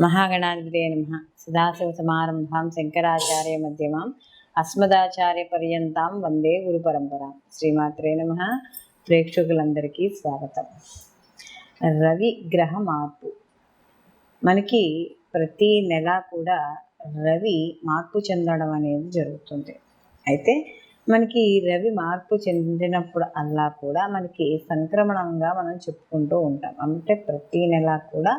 మహాగణాధిపతయే నమః. సదాశివసమారంభాం శంకరాచార్య మధ్యమాం అస్మదాచార్య పర్యంతాం వందే గురు పరంపరాం. శ్రీమాత్రే నమః. ప్రేక్షకులందరికీ స్వాగతం. రవి గ్రహ మార్పు. మనకి ప్రతి నెల కూడా రవి మార్పు చెందడం అనేది జరుగుతుంది. అయితే మనకి రవి మార్పు చెందినప్పుడు అలా కూడా మనకి సంక్రమణంగా మనం చెప్పుకుంటూ ఉంటాం. అంటే ప్రతి నెల కూడా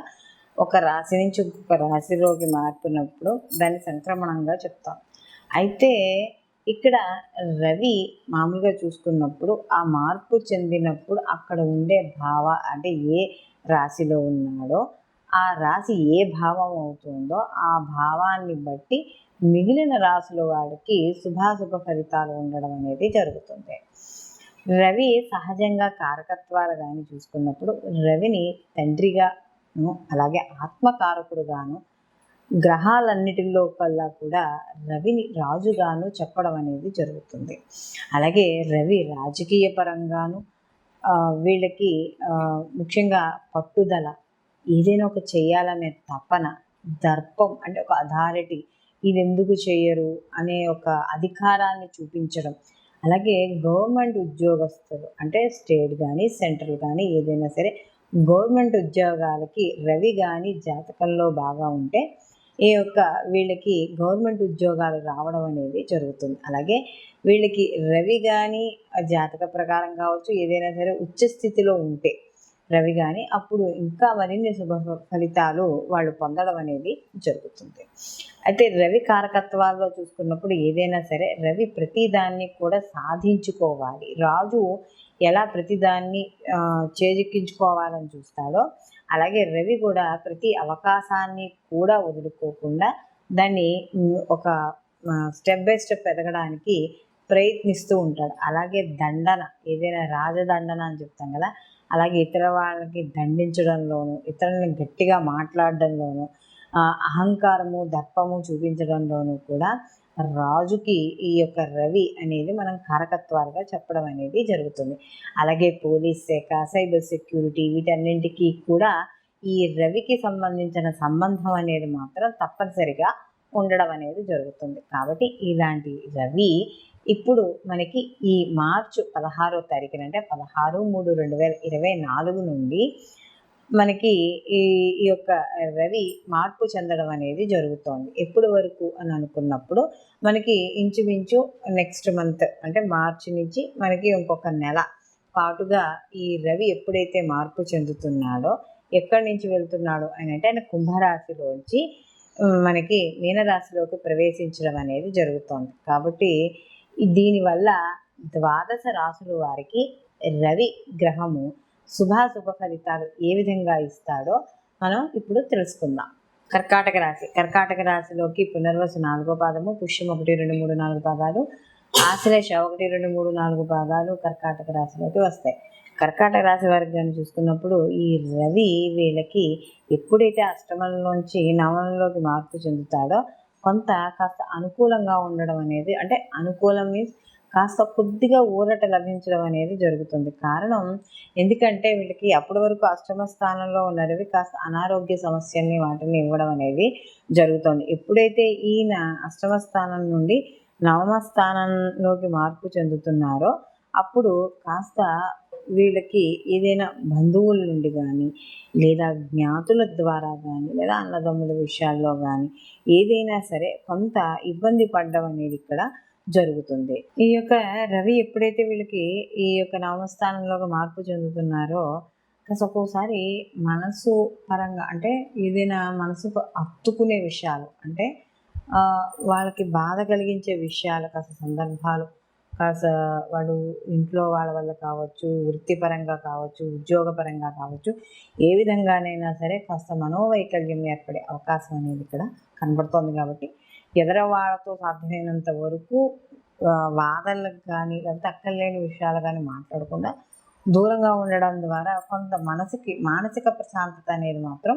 ఒక రాశి నుంచి ఇంకొక రాశిలోకి మార్పునప్పుడు దాన్ని సంక్రమణంగా చెప్తాం. అయితే ఇక్కడ రవి మామూలుగా చూసుకున్నప్పుడు ఆ మార్పు చెందినప్పుడు అక్కడ ఉండే అంటే ఏ రాశిలో ఉన్నాడో ఆ రాశి ఏ భావం అవుతుందో ఆ భావాన్ని బట్టి మిగిలిన రాశుల వాడికి శుభాశుభ ఫలితాలు ఉండడం అనేది జరుగుతుంది. రవి సహజంగా కారకత్వాలు కానీ చూసుకున్నప్పుడు రవిని తండ్రిగా అలాగే ఆత్మకారకుడుగాను గ్రహాలన్నిటిలో కల్లా కూడా రవిని రాజుగాను చెప్పడం అనేది జరుగుతుంది. అలాగే రవి రాజకీయ పరంగాను వీళ్ళకి ముఖ్యంగా పట్టుదల, ఏదైనా ఒక చేయాలనే తపన, దర్పం అంటే ఒక అథారిటీ, ఇది ఎందుకు చేయరు అనే ఒక అధికారాన్ని చూపించడం. అలాగే గవర్నమెంట్ ఉద్యోగస్తులు అంటే స్టేట్ కానీ సెంట్రల్ కానీ ఏదైనా సరే గవర్నమెంట్ ఉద్యోగాలకి రవి కానీ జాతకంలో బాగా ఉంటే వీళ్ళకి గవర్నమెంట్ ఉద్యోగాలు రావడం అనేది జరుగుతుంది. అలాగే వీళ్ళకి రవి కానీ జాతక ప్రకారం కావచ్చు ఏదైనా సరే ఉచ్చ స్థితిలో ఉంటే రవి కానీ అప్పుడు ఇంకా మరిన్ని శుభ ఫలితాలు వాళ్ళు పొందడం అనేది జరుగుతుంది. అయితే రవి కారకత్వాల్లో చూసుకున్నప్పుడు ఏదైనా సరే రవి ప్రతిదాన్ని కూడా సాధించుకోవాలి. రాజు ఎలా ప్రతిదాన్ని చేజిక్కించుకోవాలని చూస్తాడో అలాగే రవి కూడా ప్రతి అవకాశాన్ని కూడా వదులుకోకుండా దాన్ని ఒక స్టెప్ బై స్టెప్ ఎదగడానికి ప్రయత్నిస్తూ ఉంటాడు. అలాగే దండన, ఏదైనా రాజదండన అని చెప్తాం కదా, అలాగే ఇతర వాళ్ళకి దండించడంలోనూ ఇతరులను గట్టిగా మాట్లాడడంలోనూ అహంకారము దర్పము చూపించడంలోనూ కూడా రాజుకి ఈ యొక్క రవి అనేది మనం కారకత్వాలుగా చెప్పడం అనేది జరుగుతుంది. అలాగే పోలీస్ శాఖ, సైబర్ సెక్యూరిటీ, వీటన్నింటికీ కూడా ఈ రవికి సంబంధించిన సంబంధం అనేది మాత్రం తప్పనిసరిగా ఉండడం అనేది జరుగుతుంది. కాబట్టి ఇలాంటి రవి ఇప్పుడు మనకి ఈ మార్చి 16వ తారీఖున అంటే 16/3/2024 నుండి మనకి ఈ యొక్క రవి మార్పు చెందడం అనేది జరుగుతోంది. ఎప్పటి వరకు అని అనుకున్నప్పుడు మనకి ఇంచుమించు నెక్స్ట్ మంత్ అంటే మార్చి నుంచి మనకి ఇంకొక నెల పాటుగా ఈ రవి ఎప్పుడైతే మార్పు చెందుతున్నాడో ఎక్కడి నుంచి వెళ్తున్నాడు అని అంటే ఆయన కుంభరాశిలోంచి మనకి మీనరాశిలోకి ప్రవేశించడం అనేది జరుగుతోంది. కాబట్టి దీనివల్ల ద్వాదశ రాశుల వారికి రవి గ్రహము శుభాశుభ ఫలితాలు ఏ విధంగా ఇస్తాడో మనం ఇప్పుడు తెలుసుకుందాం. కర్కాటక రాశిలోకి పునర్వసు 4వ పాదము, పుష్యం 1, 2, 3, 4 పాదాలు, ఆశ్లేష 1, 2, 3, 4 పాదాలు కర్కాటక రాశిలోకి వస్తాయి. కర్కాటక రాశి వారికి కానీ చూసుకున్నప్పుడు ఈ రవి వీళ్ళకి ఎప్పుడైతే అష్టమంలోంచి నవమంలోకి మార్పు చెందుతాడో కాస్త అనుకూలంగా ఉండడం అనేది, అంటే అనుకూలం మీన్స్ కాస్త కొద్దిగా ఊరట లభించడం అనేది జరుగుతుంది. కారణం ఎందుకంటే వీళ్ళకి అప్పటి వరకు అష్టమ స్థానంలో ఉన్న రవి కాస్త అనారోగ్య సమస్యల్ని వాటిని ఇవ్వడం అనేది జరుగుతుంది. ఎప్పుడైతే ఈయన అష్టమ స్థానం నుండి నవమ స్థానంలోకి మార్పు చెందుతున్నారో అప్పుడు కాస్త వీళ్ళకి ఏదైనా బంధువుల నుండి కానీ లేదా జ్ఞాతుల ద్వారా కానీ లేదా అన్నదమ్ముల విషయాల్లో కానీ ఏదైనా సరే కొంత ఇబ్బంది పడడం అనేది ఇక్కడ జరుగుతుంది. ఈ యొక్క రవి ఎప్పుడైతే వీళ్ళకి ఈ యొక్క నవమస్థానంలోకి మార్పు చెందుతున్నారో ఒక్కోసారి మనసు పరంగా అంటే ఏదైనా మనసుకు హత్తుకునే విషయాలు అంటే వాళ్ళకి బాధ కలిగించే విషయాలు కాస్త సందర్భాలు కాస్త వాడు ఇంట్లో వాళ్ళ వల్ల కావచ్చు, వృత్తిపరంగా కావచ్చు, ఉద్యోగపరంగా కావచ్చు, ఏ విధంగానైనా సరే కాస్త మనోవైకల్యం ఏర్పడే అవకాశం అనేది ఇక్కడ కనబడుతోంది. కాబట్టి ఎదర వాళ్ళతో సాధ్యమైనంత వరకు వాదనలకు కానీ లేకపోతే అక్కర్లేని విషయాలు కానీ మాట్లాడకుండా దూరంగా ఉండడం ద్వారా కొంత మానసిక ప్రశాంతత అనేది మాత్రం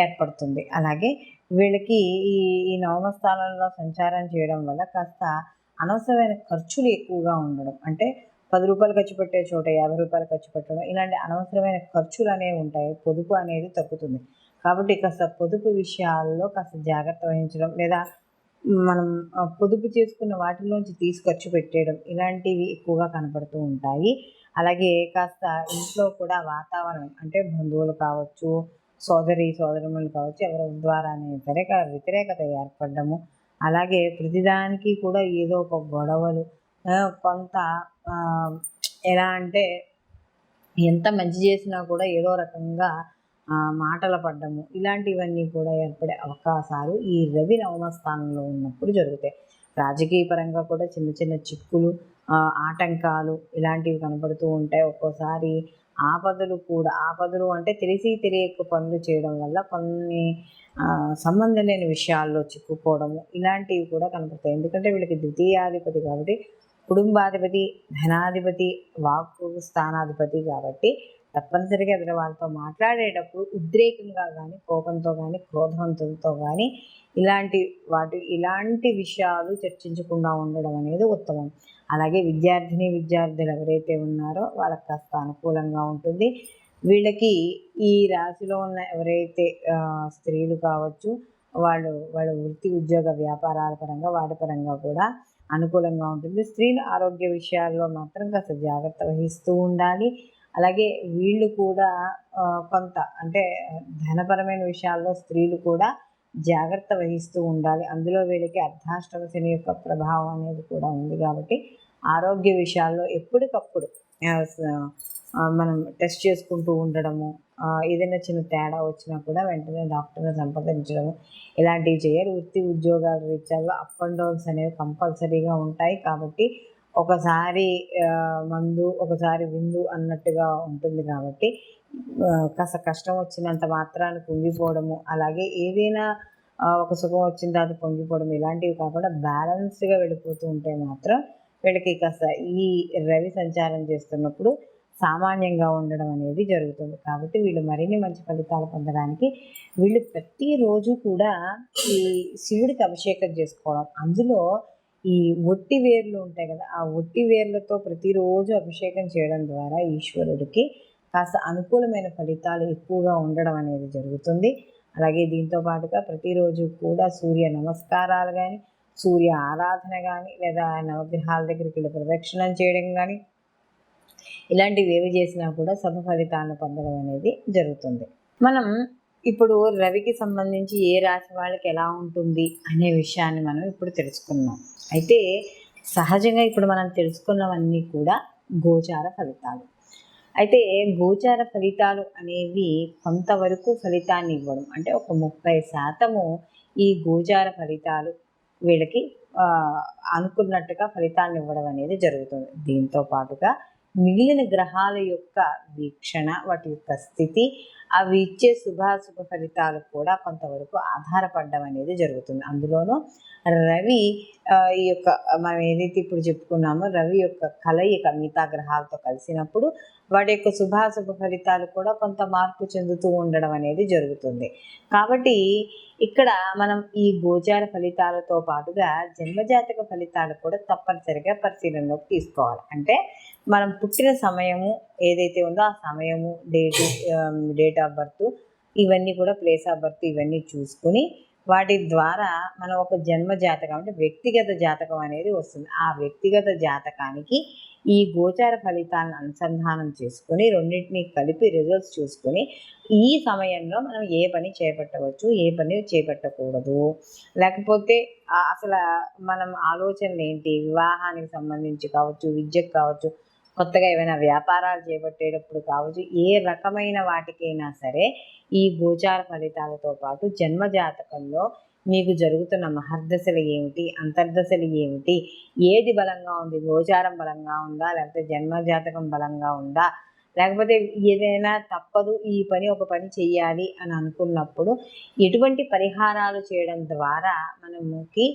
ఏర్పడుతుంది. అలాగే వీళ్ళకి ఈ నవమ స్థానంలో సంచారం చేయడం వల్ల కాస్త అనవసరమైన ఖర్చులు ఎక్కువగా ఉండడం, అంటే 10 రూపాయలు ఖర్చు పెట్టే చోట 50 రూపాయలు ఖర్చు పెట్టడం, ఇలాంటి అనవసరమైన ఖర్చులు అనేవి ఉంటాయి. పొదుపు అనేది తగ్గుతుంది. కాబట్టి కాస్త పొదుపు విషయాల్లో కాస్త జాగ్రత్త వహించడం, లేదా మనం పొదుపు చేసుకున్న వాటిలోంచి తీసి ఖర్చు పెట్టేయడం ఇలాంటివి ఎక్కువగా కనపడుతూ ఉంటాయి. అలాగే కాస్త ఇంట్లో కూడా వాతావరణం అంటే బంధువులు కావచ్చు, సోదరీమణులు కావచ్చు, ఎవరి ద్వారానే సరే వ్యతిరేకత ఏర్పడము, అలాగే ప్రతిదానికి కూడా ఏదో ఒక గొడవలు, కొంత ఎలా అంటే ఎంత మంచి చేసినా కూడా ఏదో రకంగా మాటలు పడ్డము, ఇలాంటివన్నీ కూడా ఏర్పడే అవకాశాలు ఈ రవి నవమ స్థానంలో ఉన్నప్పుడు జరుగుతాయి. రాజకీయ పరంగా కూడా చిన్న చిన్న చిక్కులు, ఆటంకాలు ఇలాంటివి కనబడుతూ ఉంటాయి. ఒక్కోసారి ఆపదలు అంటే తెలియక పనులు చేయడం వల్ల కొన్ని సంబంధం లేని విషయాల్లో చిక్కుకోవడము ఇలాంటివి కూడా కనపడతాయి. ఎందుకంటే వీళ్ళకి ద్వితీయాధిపతి కాబట్టి, కుటుంబాధిపతి, ధనాధిపతి, వాక్కు స్థానాధిపతి కాబట్టి తప్పనిసరిగా ఎదురు వాళ్ళతో మాట్లాడేటప్పుడు ఉద్రేకంగా కానీ, కోపంతో కానీ, క్రోధవంతంతో కానీ ఇలాంటి విషయాలు చర్చించకుండా ఉండడం అనేది ఉత్తమం. అలాగే విద్యార్థులు ఎవరైతే ఉన్నారో వాళ్ళకి కాస్త అనుకూలంగా ఉంటుంది. వీళ్ళకి ఈ రాశిలో ఉన్న ఎవరైతే స్త్రీలు కావచ్చు, వాళ్ళ వృత్తి ఉద్యోగ వ్యాపారాల పరంగా వాటి పరంగా కూడా అనుకూలంగా ఉంటుంది. స్త్రీల ఆరోగ్య విషయాల్లో మాత్రం కాస్త జాగ్రత్త వహిస్తూ ఉండాలి. అలాగే వీళ్ళు కూడా కొంత అంటే ధనపరమైన విషయాల్లో స్త్రీలు కూడా జాగ్రత్త వహిస్తూ ఉండాలి. అందులో వీళ్ళకి అర్ధాష్టమ శని యొక్క ప్రభావం అనేది కూడా ఉంది కాబట్టి ఆరోగ్య విషయాల్లో ఎప్పటికప్పుడు మనం టెస్ట్ చేసుకుంటూ ఉండడము, ఏదైనా చిన్న తేడా వచ్చినా కూడా వెంటనే డాక్టర్ని సంప్రదించడము ఇలాంటివి చేయాలి. వృత్తి ఉద్యోగాల రీత్యాల్లో అప్ అండ్ డౌన్స్ అనేవి కంపల్సరీగా ఉంటాయి. కాబట్టి ఒకసారి మందు ఒకసారి విందు అన్నట్టుగా ఉంటుంది. కాబట్టి కాస్త కష్టం వచ్చినంత మాత్రాన కుంగిపోవడము, అలాగే ఏదైనా ఒక సుఖం వచ్చిన తర్వాత పొంగిపోవడం ఇలాంటివి కాకుండా బ్యాలెన్స్డ్గా వెళ్ళిపోతూ ఉంటే మాత్రం వీళ్ళకి కాస్త ఈ రవి సంచారం చేస్తున్నప్పుడు సామాన్యంగా ఉండడం అనేది జరుగుతుంది. కాబట్టి వీళ్ళు మరిన్ని మంచి ఫలితాలు పొందడానికి వీళ్ళు ప్రతిరోజు కూడా ఈ శివుడికి అభిషేకం చేసుకోవడం, అందులో ఈ ఒట్టి వేర్లు ఉంటాయి కదా, ఆ ఒట్టి వేర్లతో ప్రతిరోజు అభిషేకం చేయడం ద్వారా ఈశ్వరుడికి కాస్త అనుకూలమైన ఫలితాలు ఎక్కువగా ఉండడం అనేది జరుగుతుంది. అలాగే దీంతో పాటుగా ప్రతిరోజు కూడా సూర్య నమస్కారాలు కానీ, సూర్య ఆరాధన కానీ, లేదా నవగ్రహాల దగ్గరికి వెళ్ళి ప్రదక్షిణం చేయడం కానీ ఇలాంటివి ఏవి చేసినా కూడా శుభ ఫలితాలను పొందడం అనేది జరుగుతుంది. మనం ఇప్పుడు రవికి సంబంధించి ఏ రాశి వాళ్ళకి ఎలా ఉంటుంది అనే విషయాన్ని మనం ఇప్పుడు తెలుసుకున్నాం. అయితే సహజంగా ఇప్పుడు మనం తెలుసుకున్నవన్నీ కూడా గోచార ఫలితాలు. అయితే గోచార ఫలితాలు అనేవి కొంతవరకు ఫలితాన్ని ఇవ్వడం, అంటే ఒక 30% ఈ గోచార ఫలితాలు వీళ్ళకి అనుకున్నట్టుగా ఫలితాన్ని ఇవ్వడం అనేది జరుగుతుంది. దీంతో పాటుగా మిగిలిన గ్రహాల యొక్క వీక్షణ, వాటి యొక్క స్థితి, అవి ఇచ్చే శుభాశుభ ఫలితాలు కూడా కొంతవరకు ఆధారపడడం అనేది జరుగుతుంది. అందులోనూ రవి ఈ యొక్క మనం ఏదైతే ఇప్పుడు చెప్పుకున్నామో రవి యొక్క కలయిక మిగతా గ్రహాలతో కలిసినప్పుడు వాటి యొక్క శుభాశుభ ఫలితాలు కూడా కొంత మార్పు చెందుతూ ఉండడం అనేది జరుగుతుంది. కాబట్టి ఇక్కడ మనం ఈ గోచార ఫలితాలతో పాటుగా జన్మజాతక ఫలితాలు కూడా తప్పనిసరిగా పరిశీలనలోకి తీసుకోవాలి. అంటే మనం పుట్టిన సమయము ఏదైతే ఉందో ఆ సమయము, డేట్ ఆఫ్ బర్త్, ఇవన్నీ కూడా ప్లేస్ ఆఫ్ బర్త్ ఇవన్నీ చూసుకుని వాటి ద్వారా మనం ఒక జన్మ జాతకం అంటే వ్యక్తిగత జాతకం అనేది వస్తుంది. ఆ వ్యక్తిగత జాతకానికి ఈ గోచార ఫలితాలను అనుసంధానం చేసుకుని రెండింటినీ కలిపి రిజల్ట్స్ చూసుకొని ఈ సమయంలో మనం ఏ పని చేపట్టవచ్చు, ఏ పని చేపట్టకూడదు, లేకపోతే అసలు మనం ఆలోచనలు ఏంటి, వివాహానికి సంబంధించి కావచ్చు, విద్యకు కావచ్చు, కొత్తగా ఏమైనా వ్యాపారాలు చేపట్టేటప్పుడు కావచ్చు, ఏ రకమైన వాటికైనా సరే ఈ గోచార ఫలితాలతో పాటు జన్మజాతకంలో మీకు జరుగుతున్న మహర్దశలు ఏమిటి, అంతర్దశలు ఏమిటి, ఏది బలంగా ఉంది, గోచారం బలంగా ఉందా, లేకపోతే జన్మజాతకం బలంగా ఉందా, లేకపోతే ఏదైనా తప్పదు ఈ పని ఒక పని చెయ్యాలి అని అనుకున్నప్పుడు ఎటువంటి పరిహారాలు చేయడం ద్వారా మనకి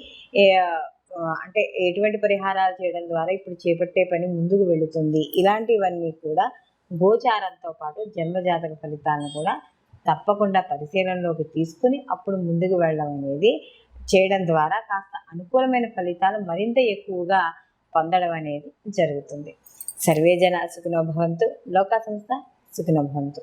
అంటే ఎటువంటి పరిహారాలు చేయడం ద్వారా ఇప్పుడు చేపట్టే పని ముందుకు వెళుతుంది, ఇలాంటివన్నీ కూడా గోచారంతో పాటు జన్మజాతక ఫలితాలను కూడా తప్పకుండా పరిశీలనలోకి తీసుకుని అప్పుడు ముందుకు వెళ్ళడం అనేది చేయడం ద్వారా కాస్త అనుకూలమైన ఫలితాలు మరింత ఎక్కువగా పొందడం అనేది జరుగుతుంది. సర్వే జన సుఖినో భవంతు, లోకా సంస్థ సుఖినో భవంతు.